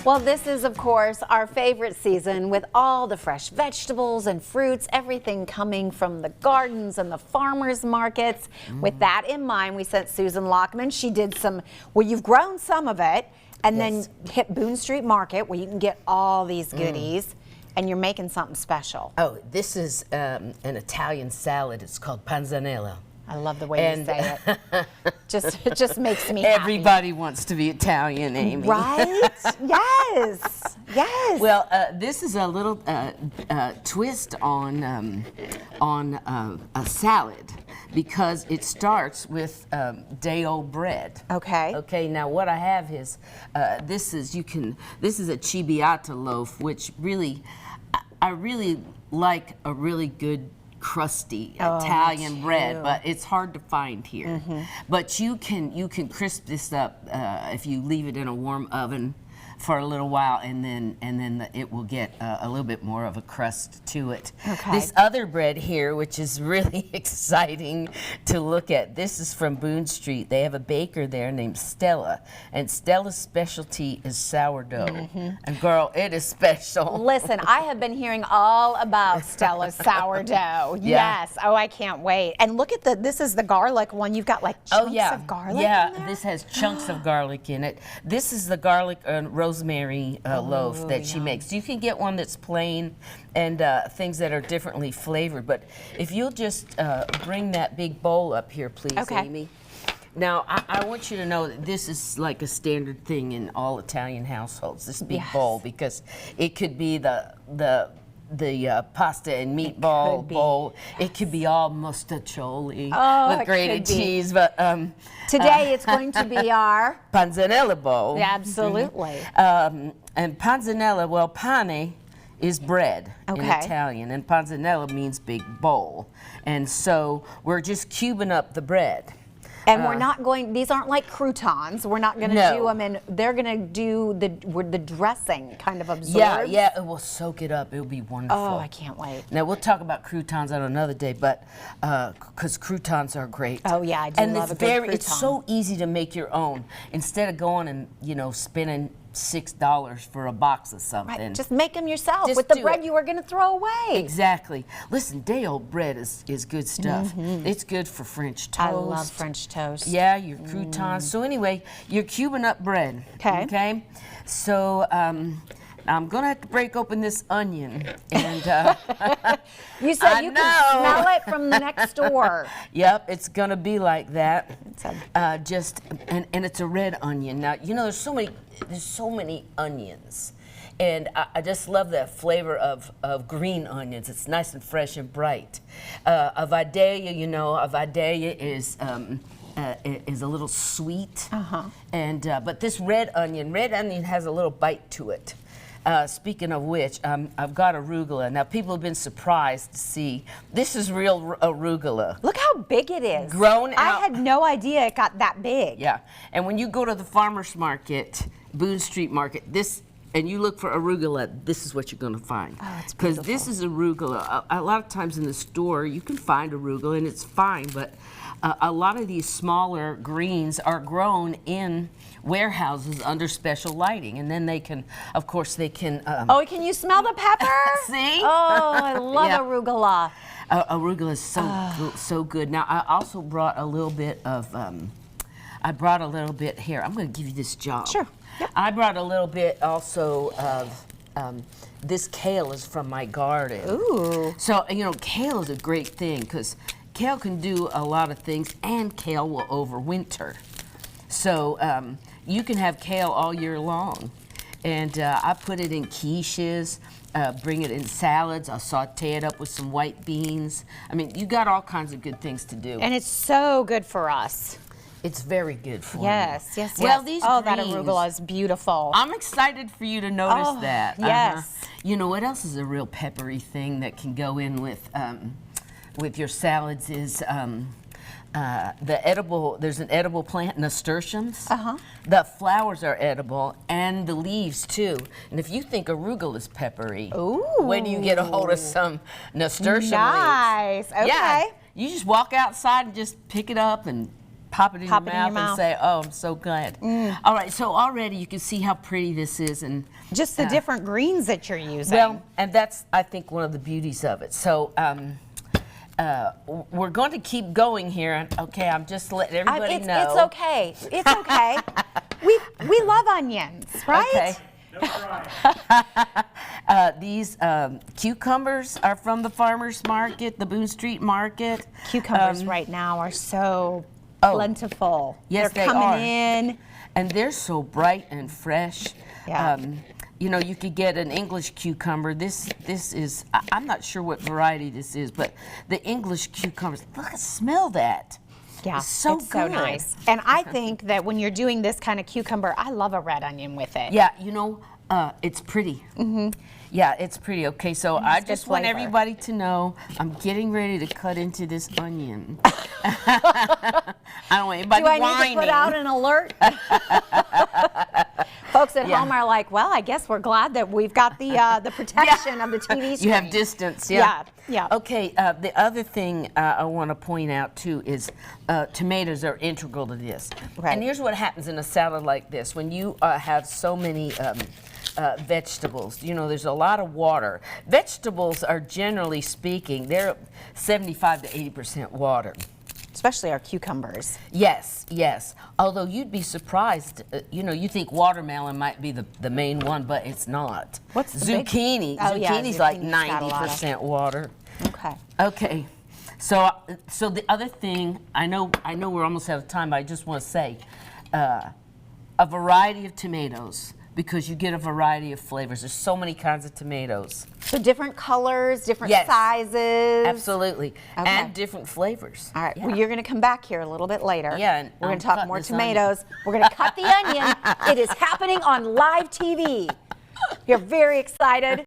Well, this is, of course, our favorite season with all the fresh vegetables and fruits, everything coming from the gardens and the farmers markets. With that in mind, we sent Susan Lockman. She did some, well, you've grown some of it, and then hit Boone Street Market where you can get all these goodies. And you're making something special. Oh, this is an Italian salad. It's called Panzanella. I love the way you say it. It just makes me Everybody happy. Wants to be Italian, Amy. Right? Yes. Yes. Well, this is a little twist on a salad because it starts with day-old bread. Okay. Okay. Now, what I have is this is a ciabatta loaf, which really I really like a really good crusty Italian bread, but it's hard to find here. But you can crisp this up if you leave it in a warm oven for a little while, and then it will get a little bit more of a crust to it. Okay. This other bread here, which is really exciting to look at, this is from Boone Street. They have a baker there named Stella, and Stella's specialty is sourdough. And girl, it is special. Listen, I have been hearing all about Stella's sourdough. Yes. Oh, I can't wait. And look at this is the garlic one. You've got like chunks of garlic in there? This has chunks of garlic in it. This is the garlic rosemary loaf that she makes. You can get one that's plain and things that are differently flavored. But if you'll just bring that big bowl up here, please, Amy. Now, I want you to know that this is like a standard thing in all Italian households, this big bowl, because it could be the pasta and meatball bowl. It could be all mustaccioli with grated cheese. But today it's going to be our Panzanella bowl. Absolutely. And Panzanella, well, pane is bread in Italian, and Panzanella means big bowl. And so we're just cubing up the bread. And we're not going, these aren't like croutons. We're not going to do them in, they're going to do the dressing kind of absorbs. Yeah, it will soak it up. It'll be wonderful. Oh, I can't wait. Now, we'll talk about croutons on another day, but, because croutons are great. Oh, yeah, I do love a good crouton. It's so easy to make your own. Instead of going and, spending $6 for a box of something. Right. Just make them yourself Just with the bread you were going to throw away. Exactly. Listen, day-old bread is good stuff. It's good for French toast. I love French toast. Yeah, your croutons. So anyway, you're cubing up bread. Okay. So I'm going to have to break open this onion. And you said you could smell it from next door. Yep, it's going to be like that. And it's a red onion. Now, there's so many onions. And I just love that flavor of green onions. It's nice and fresh and bright. A Vidalia is a little sweet. And but this red onion has a little bite to it. Speaking of which, I've got arugula. Now, people have been surprised to see this is real arugula. Look how big it is. Grown out. I had no idea it got that big. Yeah, and when you go to the farmer's market, Boone Street Market, and you look for arugula, this is what you're going to find. Oh, it's beautiful. Because this is arugula. A lot of times in the store, you can find arugula, and it's fine, but a lot of these smaller greens are grown in warehouses under special lighting, and then they can, of course, can can you smell the pepper? See? Oh, I love arugula. Arugula is so good. Now, I also brought a little bit of, here. I'm going to give you this job. Sure. Yep. I brought a little bit also of, this kale is from my garden. Ooh. So, kale is a great thing because kale can do a lot of things, and kale will overwinter. So you can have kale all year long. And I put it in quiches, bring it in salads. I'll saute it up with some white beans. I mean, you got all kinds of good things to do. And it's so good for us. It's very good for you. Yes. Well, these that greens, arugula is beautiful. I'm excited for you to notice that. Yes. You know what else is a real peppery thing that can go in with your salads is there's an edible plant, nasturtiums. The flowers are edible, and the leaves too. And if you think arugula is peppery, when you get a hold of some nasturtium leaves. Okay. Yeah, you just walk outside and just pick it up and pop it in your Pop it in your mouth and mouth. say, "Oh, I'm so glad." All right, so already you can see how pretty this is, and Just the different greens that you're using. well, and that's I think one of the beauties of it. So we're going to keep going here. And okay, I'm just letting everybody know. It's okay. It's okay. we love onions, right? Okay. These cucumbers are from the farmers market, the Boone Street Market. Cucumbers right now are so plentiful. Yes, they're they coming are. in. And they're so bright and fresh. Yeah. You know, you could get an English cucumber. This is, I'm not sure what variety this is, but the English cucumbers, look, smell that. Yeah, it's so it's so good. nice. And I think that when you're doing this kind of cucumber, I love a red onion with it. Yeah, you know, it's pretty. Yeah, it's pretty. Okay, so I good just want flavor. everybody to know I'm getting ready to cut into this onion. I don't want anybody Do I whining. need to put out an alert? Folks at home are like, well, I guess we're glad that we've got the protection of the TV screen. You have distance, yeah. Yeah. Okay, the other thing I want to point out too is tomatoes are integral to this. Right. And here's what happens in a salad like this. When you have so many vegetables, you know, there's a lot of water. Vegetables are, generally speaking, they're 75 to 80% water. Especially our cucumbers. Yes, yes. Although you'd be surprised, you know, you think watermelon might be the main one, but it's not. What's the big- zucchini? Oh, yeah, Zucchini's like zucchini's got a lot of- 90% water. Okay. Okay. So the other thing, I know we're almost out of time, but I just want to say, a variety of tomatoes, because you get a variety of flavors. There's so many kinds of tomatoes. So different colors, different Yes. sizes. Absolutely. Okay. And different flavors. All right. Yeah. Well, you're going to come back here a little bit later. Yeah, and we're going I'm to talk cutting more this onion. tomatoes. We're going to cut the onion. It is happening on live TV. You're very excited.